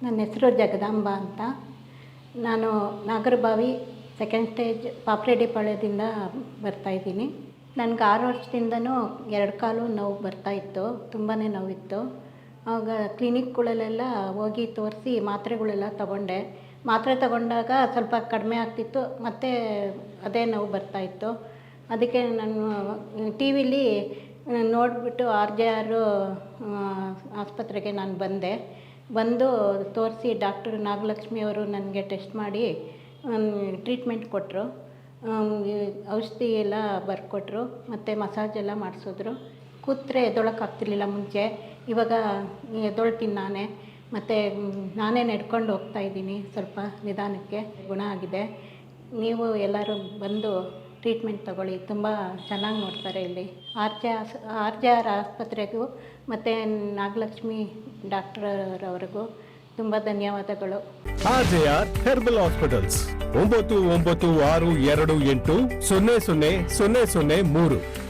ನನ್ನ ಹೆಸರು ಜಗದಾಂಬ ಅಂತ. ನಾನು ನಾಗರಬಾವಿ ಸೆಕೆಂಡ್ ಸ್ಟೇಜ್ ಪಾಪ್ರೆಡ್ಡಿಪಾಳ್ಯದಿಂದ ಬರ್ತಾಯಿದ್ದೀನಿ. ನನಗೆ 6 ವರ್ಷದಿಂದನೂ 2 ಕಾಲು ನೋವು ಬರ್ತಾಯಿತ್ತು, ತುಂಬಾ ನೋವಿತ್ತು. ಆವಾಗ ಕ್ಲಿನಿಕ್ಗಳಲ್ಲೆಲ್ಲ ಹೋಗಿ ತೋರಿಸಿ ಮಾತ್ರೆಗಳೆಲ್ಲ ತಗೊಂಡೆ. ಮಾತ್ರೆ ತಗೊಂಡಾಗ ಸ್ವಲ್ಪ ಕಡಿಮೆ ಆಗ್ತಿತ್ತು, ಮತ್ತು ಅದೇ ನೋವು ಬರ್ತಾಯಿತ್ತು. ಅದಕ್ಕೆ ನಾನು ಟಿ ವಿಲಿ ನೋಡಿಬಿಟ್ಟು RJR ಆಸ್ಪತ್ರೆಗೆ ನಾನು ಬಂದು ತೋರಿಸಿ ಡಾಕ್ಟರ್ ನಾಗಲಕ್ಷ್ಮಿ ಅವರು ನನಗೆ ಟೆಸ್ಟ್ ಮಾಡಿ ಟ್ರೀಟ್ಮೆಂಟ್ ಕೊಟ್ಟರು. ಔಷಧಿ ಎಲ್ಲ ಬರ್ಕೊಟ್ರು, ಮತ್ತು ಮಸಾಜ್ ಎಲ್ಲ ಮಾಡಿಸಿದ್ರು. ಕೂತ್ರೆ ಎದ್ದೊಳಕ್ಕಾಗ್ತಿರ್ಲಿಲ್ಲ ಮುಂಚೆ, ಇವಾಗ ಎದ್ದೊಳ್ತೀನಿ ನಾನೇ. ಮತ್ತು ನಾನೇ ನಡ್ಕೊಂಡು ಹೋಗ್ತಾಯಿದ್ದೀನಿ, ಸ್ವಲ್ಪ ನಿಧಾನಕ್ಕೆ ಗುಣ ಆಗಿದೆ. ನೀವು ಎಲ್ಲರೂ ಬಂದು ಟ್ರೀಟ್ಮೆಂಟ್ ತಗೊಳ್ಳಿ, ತುಂಬ ಚೆನ್ನಾಗಿ ನೋಡ್ತಾರೆ ಇಲ್ಲಿ. RJR ಆಸ್ಪತ್ರೆಗೂ ಮತ್ತು ನಾಗಲಕ್ಷ್ಮಿ ಡಾಕ್ಟರವರಿಗೂ ತುಂಬ ಧನ್ಯವಾದಗಳು. RJR herbal hospitals 9962280003